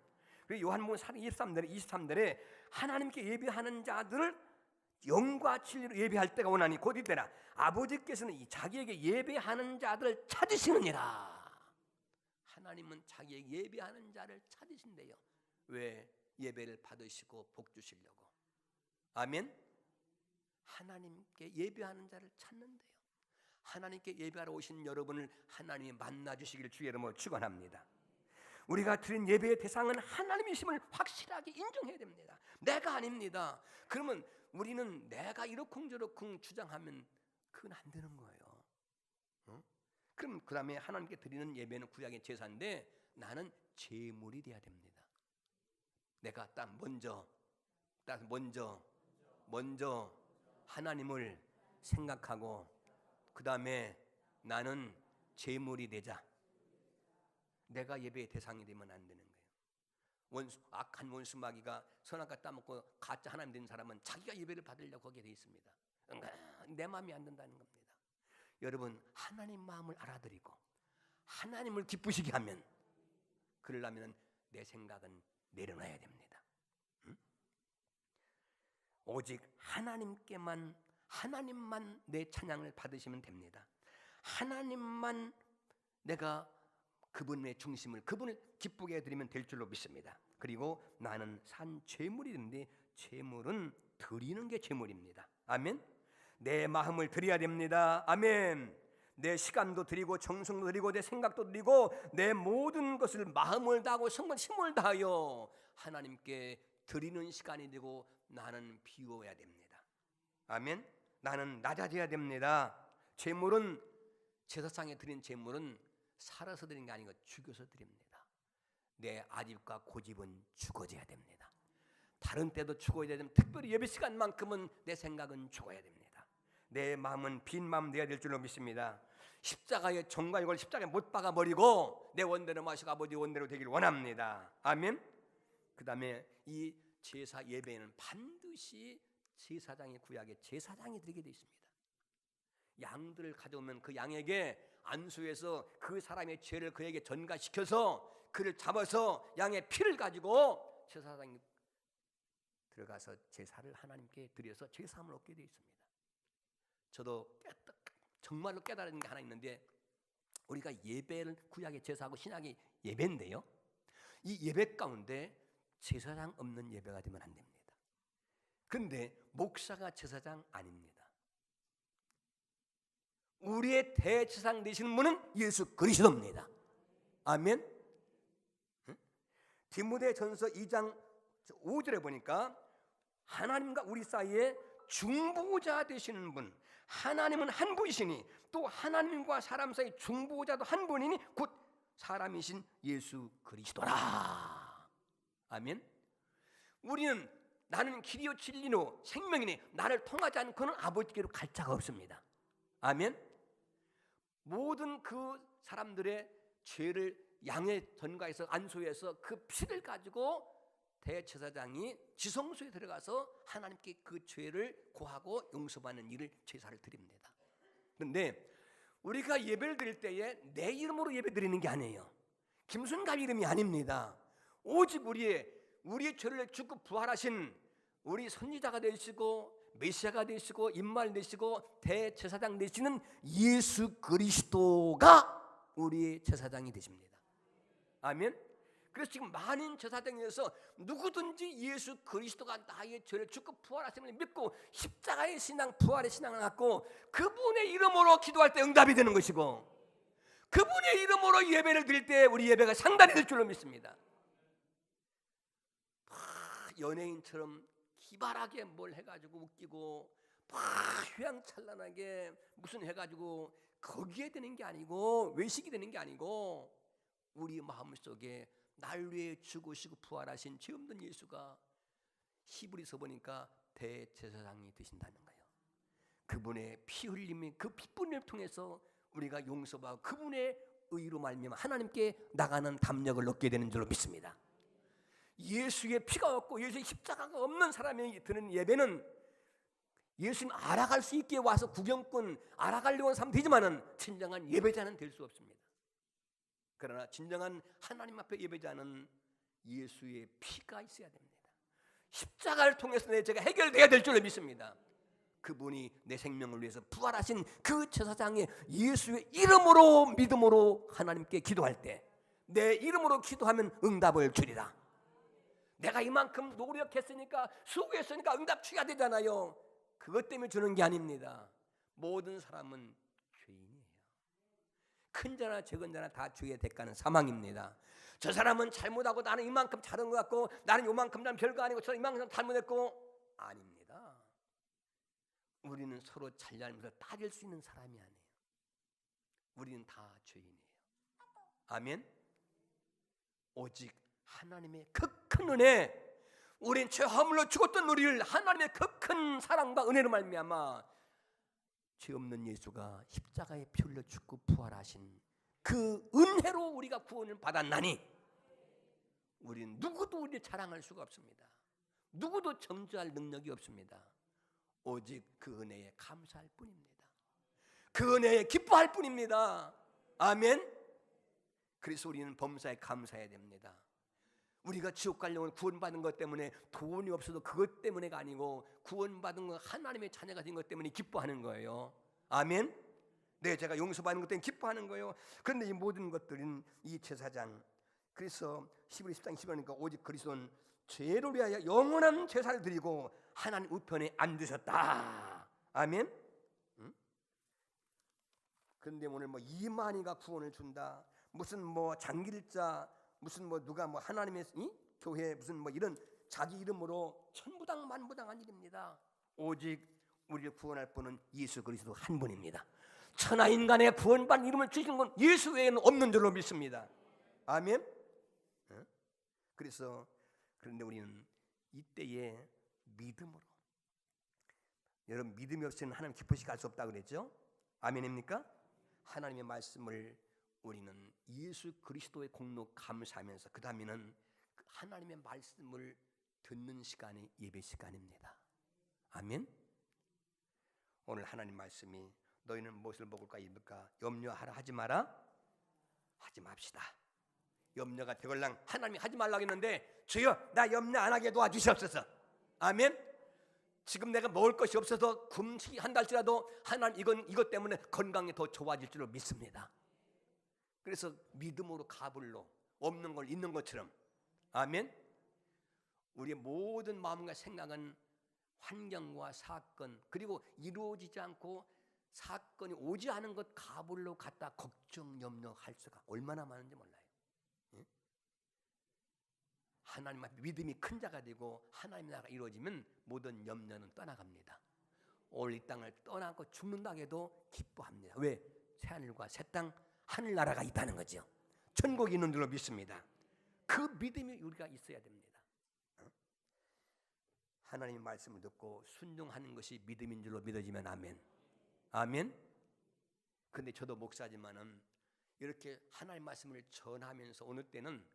그리고 요한복음 23절에 하나님께 예배하는 자들을 영과 진리로 예배할 때가 오나니 곧 이때라 아버지께서는 이 자기에게 예배하는 자들을 찾으시느니라. 하나님은 자기에게 예배하는 자를 찾으신대요. 왜? 예배를 받으시고 복 주시려고. 아멘. 하나님께 예배하는 자를 찾는데요. 하나님께 예배하러 오신 여러분을 하나님이 만나 주시기를 주의 이름으로 축원합니다. 우리가 드린 예배의 대상은 하나님이심을 확실하게 인정해야 됩니다. 내가 아닙니다. 그러면 우리는 내가 이러쿵저러쿵 주장하면 그건 안 되는 거예요. 그럼 그 다음에 하나님께 드리는 예배는 구약의 제사인데 나는 제물이 돼야 됩니다. 내가 먼저 하나님을 생각하고 그 다음에 나는 제물이 되자. 내가 예배의 대상이 되면 안 되는 거예요. 악한 원수 마귀가 선악과 따먹고 가짜 하나님 된 사람은 자기가 예배를 받으려고 거기에 돼 있습니다. 내 마음이 안 된다는 겁니다. 여러분, 하나님 마음을 알아들이고 하나님을 기쁘시게 하면, 그러려면 내 생각은 내려놔야 됩니다. 오직 하나님만 내 찬양을 받으시면 됩니다. 하나님만 내가 그분의 중심을, 그분을 기쁘게 해드리면 될 줄로 믿습니다. 그리고 나는 산 제물이 있는데, 제물은 드리는 게 제물입니다. 아멘. 내 마음을 드려야 됩니다. 아멘. 내 시간도 드리고 정성도 드리고 내 생각도 드리고 내 모든 것을 마음을 다하고 힘을 다하여 하나님께 드리는 시간이 되고 나는 비워야 됩니다. 아멘. 나는 낮아져야 됩니다. 제물은, 제사상에 드린 제물은 살아서 드리는 게 아니고 죽여서 드립니다. 내 아집과 고집은 죽어져야 됩니다. 다른 때도 죽어야 되면 특별히 예배 시간만큼은 내 생각은 죽어야 됩니다. 내 마음은 빈 마음 되어야 될 줄로 믿습니다. 십자가의 정과 이걸 십자가에 못 박아 버리고 내 원대로 마시고 아버지 원대로 되기를 원합니다. 아멘. 그 다음에 이 제사 예배에는 반드시 제사장이, 구약의 제사장이 드리게 되어 있습니다. 양들을 가져오면 그 양에게 안수해서 그 사람의 죄를 그에게 전가시켜서 그를 잡아서 양의 피를 가지고 제사장이 들어가서 제사를 하나님께 드려서 제사함을 얻게 되어 있습니다. 저도 정말로 깨달은 게 하나 있는데, 우리가 예배를, 구약의 제사하고 신약의 예배인데요, 이 예배 가운데 제사장 없는 예배가 되면 안 됩니다. 그런데 목사가 제사장 아닙니다. 우리의 대제사장 되시는 분은 예수 그리스도입니다. 아멘. 디모데전서 2장 5절에 보니까 하나님과 우리 사이에 중보자 되시는 분, 하나님은 한 분이시니 또 하나님과 사람 사이 중보자도 한 분이니 곧 사람이신 예수 그리스도라. 아멘. 우리는 나는 길이요 진리요 생명이니 나를 통하지 않고는 아버지께로 갈 자가 없습니다. 아멘. 모든 그 사람들의 죄를 양의 전가에서 안수해서 그 피를 가지고 대제사장이 지성소에 들어가서 하나님께 그 죄를 고하고 용서받는 일을, 제사를 드립니다. 그런데 우리가 예배를 드릴 때에 내 이름으로 예배 드리는 게 아니에요. 김순갑 이름이 아닙니다. 오직 우리의 죄를 죽고 부활하신 우리 선지자가 되시고 메시아가 되시고 임마엘 되시고 대제사장 되시는 예수 그리스도가 우리의 제사장이 되십니다. 아멘. 그래서 지금 많은 제사장에서 누구든지 예수 그리스도가 나의 죄를 죽고 부활하심을 믿고 십자가의 신앙, 부활의 신앙을 갖고 그분의 이름으로 기도할 때 응답이 되는 것이고, 그분의 이름으로 예배를 드릴 때 우리 예배가 상달이 될 줄로 믿습니다. 연예인처럼 기발하게 뭘 해가지고 웃기고 휘황찬란하게 무슨 해가지고 거기에 되는 게 아니고, 외식이 되는 게 아니고, 우리 마음속에 날 위해 죽으시고 부활하신 죄 없는 예수가 히브리서 보니까 대제사장이 되신다는 거예요. 그분의 피 흘림이, 그 피분을 통해서 우리가 용서받고 그분의 의로 말미암아 하나님께 나가는 담력을 얻게 되는 줄로 믿습니다. 예수의 피가 없고 예수의 십자가가 없는 사람이 드는 예배는 예수님 알아갈 수 있게 와서 구경꾼 알아가려고 하는 사람 되지만은 진정한 예배자는 될 수 없습니다. 그러나 진정한 하나님 앞에 예배자는 예수의 피가 있어야 됩니다. 십자가를 통해서 내 죄가 해결돼야 될 줄로 믿습니다. 그분이 내 생명을 위해서 부활하신 그 제사장의 예수의 이름으로 믿음으로 하나님께 기도할 때 내 이름으로 기도하면 응답을 주리라. 내가 이만큼 노력했으니까 수고했으니까 응답 취가 되잖아요. 그것 때문에 주는 게 아닙니다. 모든 사람은 죄인이에요. 큰 자나 적은 자나 다 주의 대가는 사망입니다. 저 사람은 잘못하고 나는 이만큼 잘한 것 같고 나는 요만큼 난 별거 아니고 저 이만큼 잘못했고, 아닙니다. 우리는 서로 잘잘못을 따질 수 있는 사람이 아니에요. 우리는 다 죄인이에요. 아멘. 오직 하나님의 그 큰 은혜, 우린 죄 허물로 죽었던 우리를 하나님의 그 큰 사랑과 은혜로 말미암아 죄 없는 예수가 십자가에 피 흘려 죽고 부활하신 그 은혜로 우리가 구원을 받았나니 우리는 누구도 우리를 자랑할 수가 없습니다. 누구도 정죄할 능력이 없습니다. 오직 그 은혜에 감사할 뿐입니다. 그 은혜에 기뻐할 뿐입니다. 아멘. 그래서 우리는 범사에 감사해야 됩니다. 우리가 지옥 가려면 구원받은 것 때문에, 돈이 없어도 그것 때문에가 아니고 구원받은 것, 하나님의 자녀가 된 것 때문에 기뻐하는 거예요. 아멘. 네, 제가 용서받는 것 때문에 기뻐하는 거예요. 그런데 이 모든 것들은 이 제사장, 그래서 11, 13, 15니까 오직 그리스도는 죄를 위하여 영원한 제사를 드리고 하나님 우편에 앉으셨다. 아멘. 응? 그런데 오늘 뭐 이만희가 구원을 준다, 무슨 뭐 장길자, 무슨 뭐 누가 뭐 하나님의 교회 무슨 뭐 이런 자기 이름으로 천부당 만부당한 일입니다. 오직 우리를 구원할 분은 예수 그리스도 한 분입니다. 천하 인간의 구원받는 이름을 주시는 건 예수 외에는 없는 줄로 믿습니다. 아멘. 그래서 그런데 우리는 이때에 믿음으로, 여러분 믿음이 없이는 하나님 기쁘시게 갈 수 없다고 그랬죠? 아멘입니까? 하나님의 말씀을 우리는 예수 그리스도의 공로 감사하면서 그 다음에는 하나님의 말씀을 듣는 시간이 예배 시간입니다. 아멘. 오늘 하나님 말씀이 너희는 무엇을 먹을까 입을까 염려하라 하지 마라, 하지 맙시다. 염려가 되걸랑 하나님이 하지 말라고 했는데 주여 나 염려 안 하게 도와주시옵소서. 아멘. 지금 내가 먹을 것이 없어서 금식한다 할지라도 하나님 이것 때문에 건강이 더 좋아질 줄로 믿습니다. 그래서 믿음으로 가불로 없는 걸 있는 것처럼. 아멘. 우리의 모든 마음과 생각은 환경과 사건, 그리고 이루어지지 않고 사건이 오지 않은 것 가불로 갖다 걱정 염려할 수가 얼마나 많은지 몰라요. 하나님 앞에 믿음이 큰 자가 되고 하나님의 나라가 이루어지면 모든 염려는 떠나갑니다. 오늘 이 땅을 떠나고 죽는다 해도 기뻐합니다. 왜? 새하늘과 새 땅, 하늘나라가 있다는 거죠. 천국이 있는 줄로 믿습니다. 그 믿음이 우리가 있어야 됩니다. 하나님의 말씀을 듣고 순종하는 것이 믿음인 줄로 믿어지면 아멘. 아멘. 근데 저도 목사지만은 이렇게 하나님의 말씀을 전하면서 어느 때는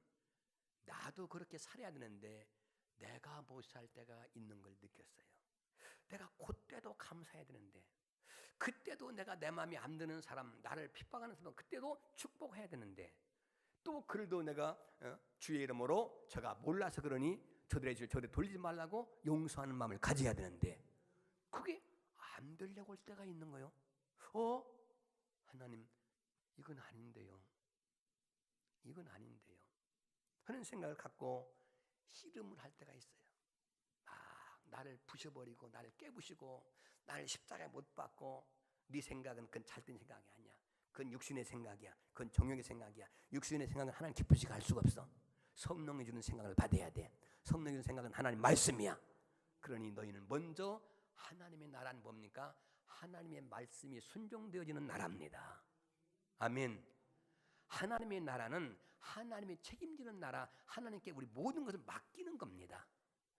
나도 그렇게 살아야 되는데 내가 못 살 때가 있는 걸 느꼈어요. 내가 그때도 감사해야 되는데, 그때도 내가 내 마음에 안 드는 사람, 나를 핍박하는 사람 그때도 축복해야 되는데, 또 그래도 내가 주의 이름으로 제가 몰라서 그러니 저들의 죄를 저들에 돌리지 말라고 용서하는 마음을 가져야 되는데 그게 안 되려고 할 때가 있는 거예요. 하나님 이건 아닌데요, 이건 아닌데요 하는 생각을 갖고 씨름을 할 때가 있어요. 나를 부셔버리고 나를 깨부시고 나를 십자가에 못 박고, 네 생각은 그건 잘된 생각이 아니야, 그건 육신의 생각이야, 그건 정욕의 생각이야. 육신의 생각은 하나님 기쁘시게 할 수가 없어. 성령이 주는 생각을 받아야 돼. 성령이 주는 생각은 하나님 말씀이야. 그러니 너희는 먼저, 하나님의 나라는 뭡니까? 하나님의 말씀이 순종되어지는 나라입니다. 아멘. 하나님의 나라는 하나님이 책임지는 나라, 하나님께 우리 모든 것을 맡기는 겁니다.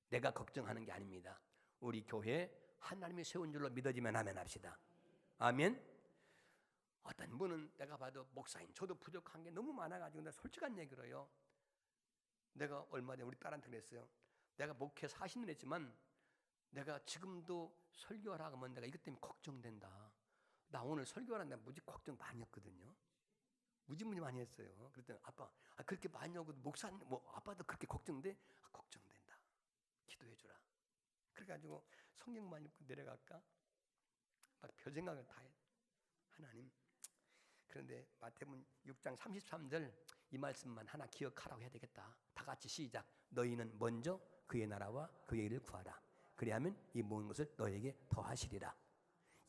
내가 걱정하는 게 아닙니다. 우리 교회 하나님이 세운 줄로 믿어지면 아멘 합시다. 아멘. 어떤 분은 내가 봐도 목사님 저도 부족한 게 너무 많아가지고 내가 솔직한 얘기로요, 내가 얼마 전에 우리 딸한테 그랬어요. 내가 목회 40년 했지만 내가 지금도 설교하라 하면 내가 이것 때문에 걱정된다. 나 오늘 설교하는데 무지 걱정 많이 했거든요. 무지무지 많이 했어요. 그랬더니 아빠 그렇게 많이 하고 목사님 아빠도 그렇게 걱정돼? 걱정된다. 기도해 주라. 그래가지고 성경만 읽고 내려갈까? 막 별 생각을 다 해. 하나님. 그런데 마태복음 6장 33절 이 말씀만 하나 기억하라고 해야 되겠다. 다 같이 시작. 너희는 먼저 그의 나라와 그의 일을 구하라. 그리하면 이 모든 것을 너에게 더하시리라.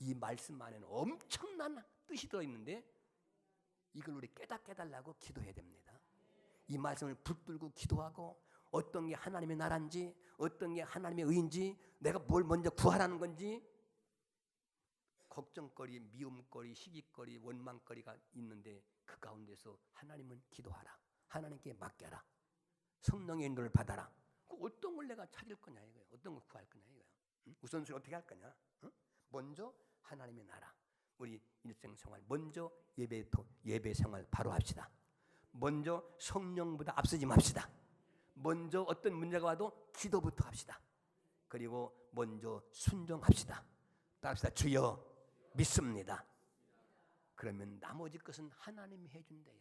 이 말씀 안에는 엄청난 뜻이 들어있는데 이걸 우리 깨달라고 기도해야 됩니다. 이 말씀을 붙들고 기도하고 어떤 게 하나님의 나라인지, 어떤 게 하나님의 의인지, 내가 뭘 먼저 구하라는 건지 걱정거리, 미움거리, 시기거리, 원망거리가 있는데 그 가운데서 하나님은 기도하라. 하나님께 맡겨라. 성령의 인도를 받아라. 그 어떤 걸 내가 찾을 거냐 이거예요. 어떤 걸 구할 거냐 이거예요. 우선순위 어떻게 할 거냐? 먼저 하나님의 나라. 우리 일생생활 먼저 예배 생활 바로 합시다. 먼저 성령보다 앞서지 맙시다. 먼저 어떤 문제가 와도 기도부터 합시다. 그리고 먼저 순종합시다. 따라합시다. 주여 믿습니다. 그러면 나머지 것은 하나님이 해준대요.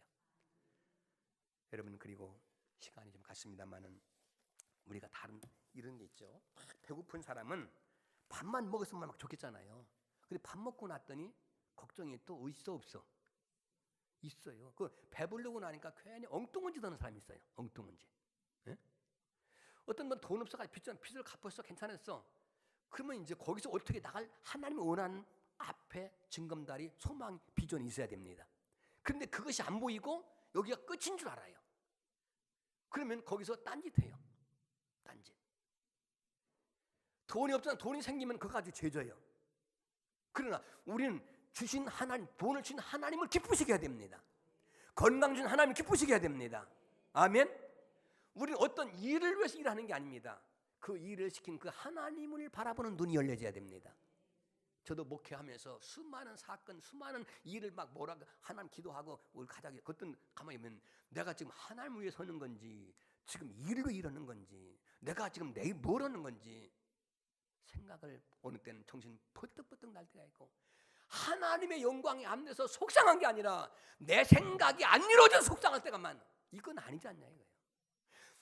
여러분, 그리고 시간이 좀 갔습니다만은 우리가 다른 이런 게 있죠. 배고픈 사람은 밥만 먹었으면 막 좋겠잖아요. 근데 밥 먹고 났더니 걱정이 또 있어 없어? 있어요. 그 배부르고 나니까 괜히 엉뚱한짓 하는 사람이 있어요. 엉뚱한짓. 예? 어떤 건 돈 없어가지고 빚을 갚았어, 괜찮았어. 그러면 이제 거기서 어떻게 나갈, 하나님이 원하는 앞에 징검다리, 소망, 비전이 있어야 됩니다. 그런데 그것이 안 보이고 여기가 끝인 줄 알아요. 그러면 거기서 딴짓해요. 딴짓. 돈이 없잖아. 돈이 생기면 그거 가지고 죄져요. 그러나 우리는 주신 하나님, 돈을 주신 하나님을 기쁘시게 해야 됩니다. 건강 주신 하나님을 기쁘시게 해야 됩니다. 아멘. 우리는 어떤 일을 위해서 일하는 게 아닙니다. 그 일을 시킨 그 하나님을 바라보는 눈이 열려져야 됩니다. 저도 목회하면서 수많은 사건, 수많은 일을 막 뭐라고 하나님 기도하고 우리 가자기 그것도 가만히 보면 내가 지금 하나님을 위해 서는 건지 지금 일로 일하는 건지 내가 지금 내일 뭘 하는 건지 생각을 어느 때는 정신 퍼뜩퍼뜩 날 때가 있고 하나님의 영광이 안 돼서 속상한 게 아니라 내 생각이 안 이루어져서 속상할 때가 많아. 이건 아니지 않냐 이거예요.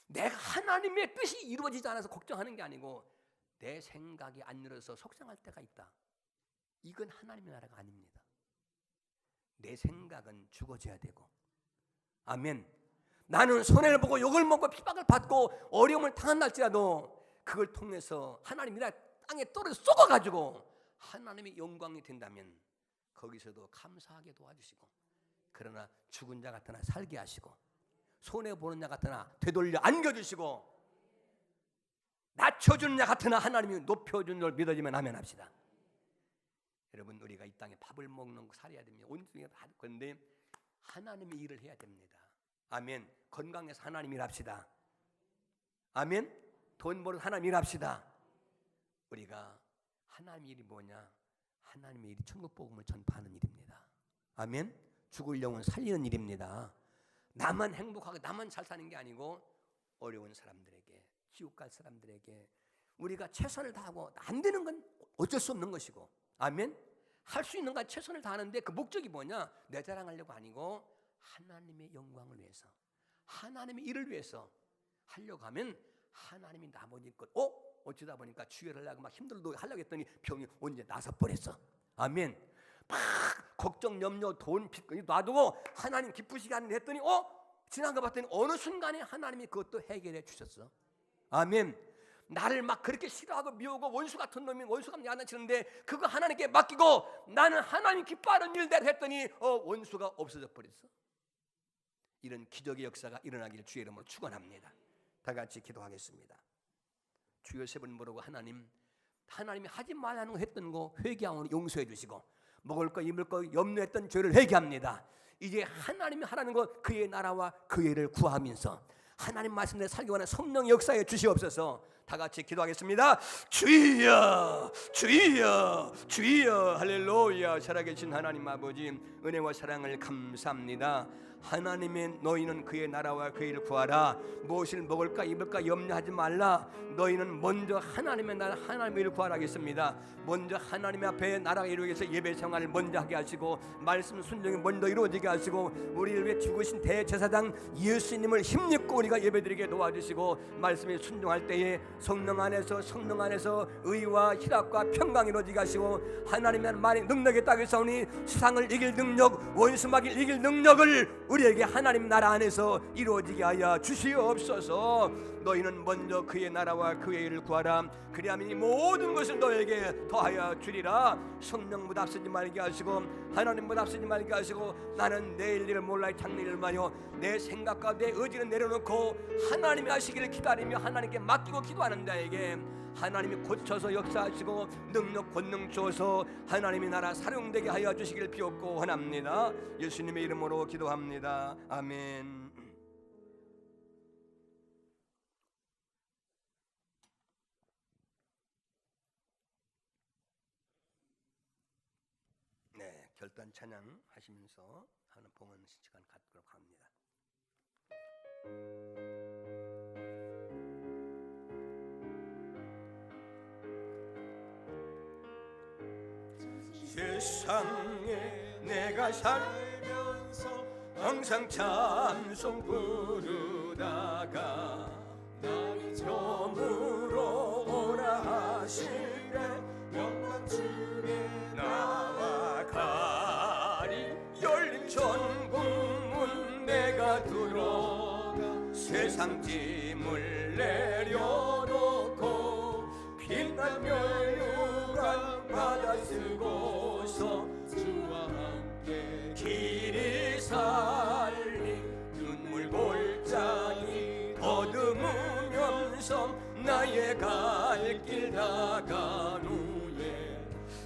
내가 하나님의 뜻이 이루어지지 않아서 걱정하는 게 아니고 내 생각이 안 이루어져서 속상할 때가 있다. 이건 하나님의 나라가 아닙니다. 내 생각은 죽어져야 되고 아멘. 나는 손해를 보고 욕을 먹고 핍박을 받고 어려움을 당한날지라도 그걸 통해서 하나님이 나 땅에 떨어져 썩어가지고 하나님의 영광이 된다면 거기서도 감사하게 도와주시고 그러나 죽은 자 같으나 살게 하시고 손해보는 자 같으나 되돌려 안겨주시고 낮춰주는 자 같으나 하나님이 높여주는 걸 믿어지면 아멘 합시다. 여러분, 우리가 이 땅에 밥을 먹는 거 살아야 됩니다. 온종일 그런데 하나님의 일을 해야 됩니다. 아멘. 건강해서 하나님 일합시다. 아멘. 돈 벌어 하나님 일합시다. 우리가 하나님의 일이 뭐냐? 하나님의 일이 천국 복음을 전파하는 일입니다. 아멘. 죽을 영혼 살리는 일입니다. 나만 행복하고 나만 잘 사는 게 아니고 어려운 사람들에게, 지옥 갈 사람들에게 우리가 최선을 다하고 안 되는 건 어쩔 수 없는 것이고 아멘. 할 수 있는 건 최선을 다하는데 그 목적이 뭐냐? 내 자랑하려고 아니고 하나님의 영광을 위해서 하나님의 일을 위해서 하려고 하면 하나님이 나머지 것 어쩌다 보니까 주의를 하려고 막 힘들도 하려고 했더니 병이 언제 나서 버렸어. 아멘. 막 걱정, 염려, 돈, 빚 놔두고 하나님 기쁘시게 하는 데 했더니 지나가 봤더니 어느 순간에 하나님이 그것도 해결해 주셨어. 아멘. 나를 막 그렇게 싫어하고 미우고 원수 같은 놈이 원수가 야단치는데 그거 하나님께 맡기고 나는 하나님 기뻐하는 일대로 했더니 원수가 없어져 버렸어. 이런 기적의 역사가 일어나기를 주의 이름으로 축원합니다. 다 같이 기도하겠습니다. 주여 세 번 부르고 하나님이 하지 말라는 거 했던 거 회개하면 용서해 주시고 먹을 거 입을 거 염려했던 죄를 회개합니다. 이제 하나님이 하라는 거 그의 나라와 그의 일을 구하면서 하나님 말씀대로 살기 원하는 성령 역사에 주시옵소서. 다 같이 기도하겠습니다. 주여 주여 주여 할렐루야. 살아계신 하나님 아버지 은혜와 사랑을 감사합니다. 하나님의 너희는 그의 나라와 그의 일을 구하라. 무엇을 먹을까 입을까 염려하지 말라. 너희는 먼저 하나님의 나라 하나님의 일을 구하라 하겠습니다. 먼저 하나님의 앞에 나라가 이루기 위해서 예배 생활을 먼저 하게 하시고 말씀 순종이 먼저 이루어지게 하시고 우리를 위해 죽으신 대제사장 예수님을 힘입고 우리가 예배드리게 도와주시고 말씀에 순종할 때에 성령 안에서 의와 희락과 평강이 이루어지게 하시고 하나님의 말이 능력에 따르게 싸우니 세상을 이길 능력 원수마귀를 이길 능력을 우리에게 하나님 나라 안에서 이루어지게 하여 주시옵소서. 너희는 먼저 그의 나라와 그의 일을 구하라. 그리하면 이 모든 것을 너에게 더하여 주리라. 성령보다 앞서지 말게 하시고 하나님보다 앞서지 말게 하시고 나는 내일 일을 몰라 장래일 일을 마요. 내 생각과 내 의지를 내려놓고 하나님이 하시기를 기다리며 하나님께 맡기고 기도하는 자에게 하나님이 고쳐서 역사하시고 능력 권능 주어서 하나님의 나라 사용되게 하여 주시길 비옵고 원합니다. 예수님의 이름으로 기도합니다. 아멘. 네, 결단 찬양 하시면서 하는 봉헌 시간 갖도록 합니다. 세상에 내가 살면서 항상 찬송 부르다가 나를 저물어 오라 하시네 영광 중에 나아가리 열린 천국문 내가 들어가 세상 짐을 내려놓고 빛난 멸류관 받아 쓰고서 주와 함께 길이 살리 눈물 골짜기 더듬으면서 나의 갈 길 다간 후에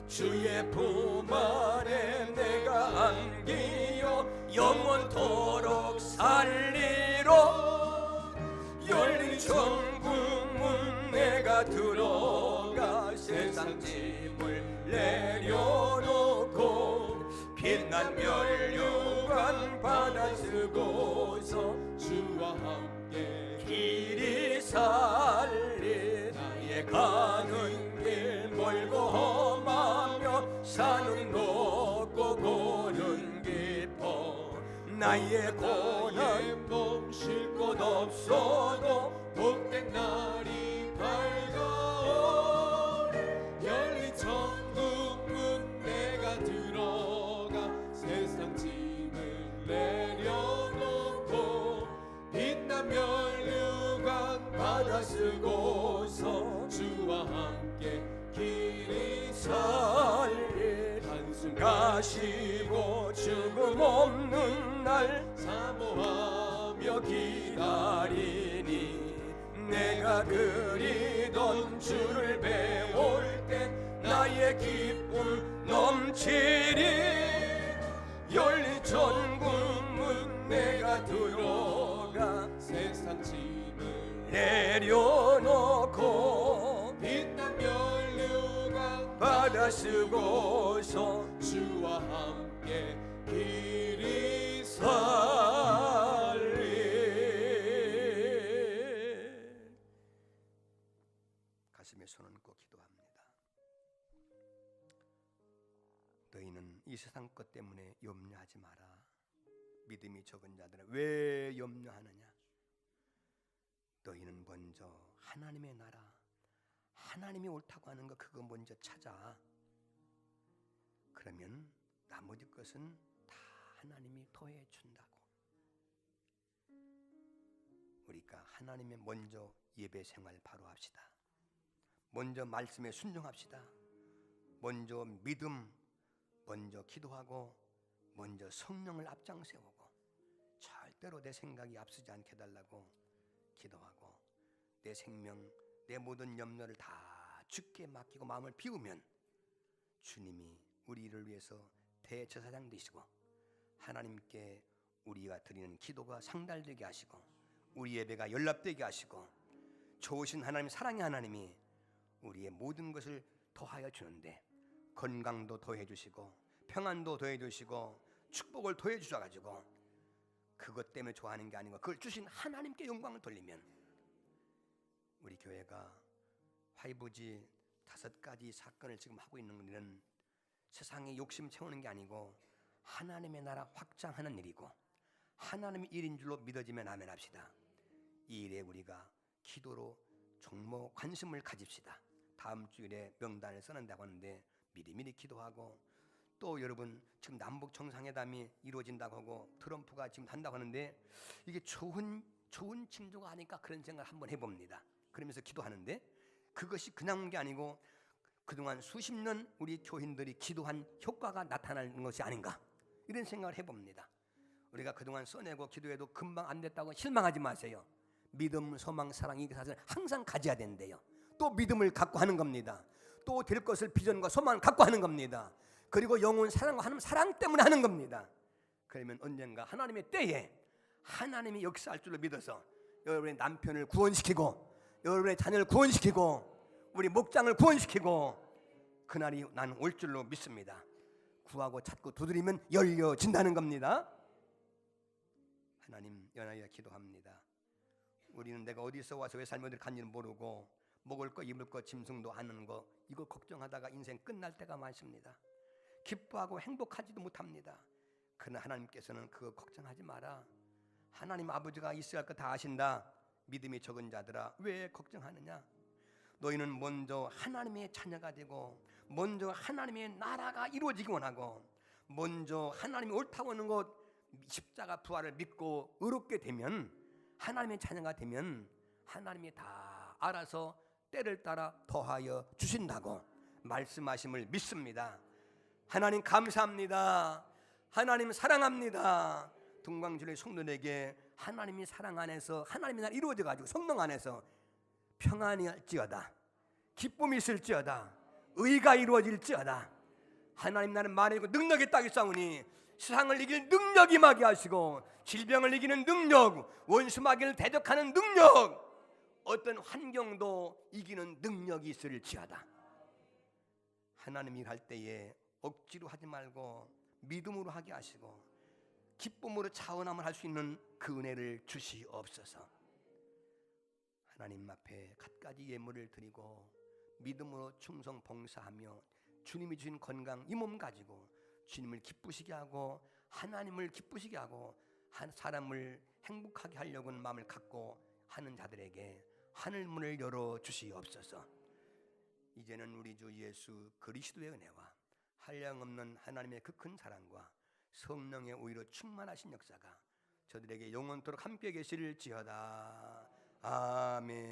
주의 품 안에 내가 안기어 영원토록 살리로 열린 천국문 내가 들어가 세상 짐을 내려놓고 빛난 멸류관 받아 쓰고서 주와 함께 길이 살리 나의 가는 길 멀고 험하며 산은 높고 고는 깊어 나의 고난 몸 쉴 곳 없어도 복된 날이 밝아오리 열린 천국문 내가 들어가 세상 짐을 내려놓고 빛난 멸류관 받아 쓰고서 주와 함께 길이 살리 한숨 가시고 죽음 없는 날 사모하며 기다리니 내가 그리던 주를 배울 땐 나의 기쁨 넘치리 열린 천국문 내가 들어가 세상 짐을 내려놓고 빛난 멸류관 받아 쓰고서 주와 함께 길이 살리 가슴에 손을 얹고 기도합니다. 너희는 이 세상 것 때문에 염려하지 마라. 믿음이 적은 자들은 왜 염려하느냐? 너희는 먼저 하나님의 나라, 하나님이 옳다고 하는 거 그거 먼저 찾아. 그러면 나머지 것은 다 하나님이 더해 준다고. 우리가 하나님의 먼저 예배 생활 바로 합시다. 먼저 말씀에 순종합시다. 먼저 믿음, 먼저 기도하고 먼저 성령을 앞장 세우고 절대로 내 생각이 앞서지 않게 해달라고 기도하고 내 생명, 내 모든 염려를 다 주께 맡기고 마음을 비우면 주님이 우리를 위해서 대제사장 되시고 하나님께 우리가 드리는 기도가 상달되게 하시고 우리 예배가 연락되게 하시고 좋으신 하나님, 사랑의 하나님이 우리의 모든 것을 더하여 주는데 건강도 더해 주시고 평안도 더해 주시고 축복을 더해 주셔가지고 그것 때문에 좋아하는 게 아니고 그걸 주신 하나님께 영광을 돌리면 우리 교회가 5G 5가지 사건을 지금 하고 있는 일은 세상에 욕심 채우는 게 아니고 하나님의 나라 확장하는 일이고 하나님의 일인 줄로 믿어지면 아멘 합시다. 이 일에 우리가 기도로 종모 관심을 가집시다. 다음 주일에 명단을 써낸다고 하는데 미리미리 기도하고 또 여러분 지금 남북 정상회담이 이루어진다고 하고 트럼프가 지금 한다고 하는데 이게 좋은 징조가 아닐까 그런 생각을 한번 해봅니다. 그러면서 기도하는데 그것이 그냥 게 아니고 그동안 수십 년 우리 교인들이 기도한 효과가 나타나는 것이 아닌가 이런 생각을 해봅니다. 우리가 그동안 써내고 기도해도 금방 안 됐다고 실망하지 마세요. 믿음, 소망, 사랑 이 사실을 항상 가져야 된대요. 또 믿음을 갖고 하는 겁니다. 또 될 것을 비전과 소망을 갖고 하는 겁니다. 그리고 영혼 사랑과 하는 사랑 때문에 하는 겁니다. 그러면 언젠가 하나님의 때에 하나님이 역사할 줄로 믿어서 여러분의 남편을 구원시키고 여러분의 자녀를 구원시키고 우리 목장을 구원시키고 그날이 나는 올 줄로 믿습니다. 구하고 찾고 두드리면 열려진다는 겁니다. 하나님 연하여 기도합니다. 우리는 내가 어디서 와서 왜 삶을 간지는 모르고 먹을 거 입을 거 짐승도 하는 거 이거 걱정하다가 인생 끝날 때가 많습니다. 기뻐하고 행복하지도 못합니다. 그러나 하나님께서는 그거 걱정하지 마라. 하나님 아버지가 있어야 할 거 다 아신다. 믿음이 적은 자들아 왜 걱정하느냐. 너희는 먼저 하나님의 자녀가 되고 먼저 하나님의 나라가 이루어지기 원하고 먼저 하나님이 옳다고 하는 것 십자가 부활을 믿고 의롭게 되면 하나님의 자녀가 되면 하나님이 다 알아서 때를 따라 더하여 주신다고 말씀하심을 믿습니다. 하나님 감사합니다. 하나님 사랑합니다. 동방주의 성도에게 하나님이 사랑 안에서 하나님의 나라 이루어져 가지고 성령 안에서 평안이 할지어다 기쁨이 있을지어다 의가 이루어질지어다 하나님 나는 말이고 능력이 딱이 싸우니 세상을 이길 능력이 임하게 하시고 질병을 이기는 능력 원수 마귀를 대적하는 능력 어떤 환경도 이기는 능력이 있을지어다. 하나님 일할 때에 억지로 하지 말고 믿음으로 하게 하시고 기쁨으로 차원함을 할 수 있는 그 은혜를 주시옵소서. 하나님 앞에 갖가지 예물을 드리고 믿음으로 충성 봉사하며 주님이 주신 건강 이 몸 가지고 주님을 기쁘시게 하고 하나님을 기쁘시게 하고 한 사람을 행복하게 하려고 하는 마음을 갖고 하는 자들에게 하늘 문을 열어 주시옵소서. 이제는 우리 주 예수 그리스도의 은혜와 한량없는 하나님의 그 큰 사랑과 성령의 오히려 충만하신 역사가 저들에게 영원토록 함께 계실지어다. 아멘.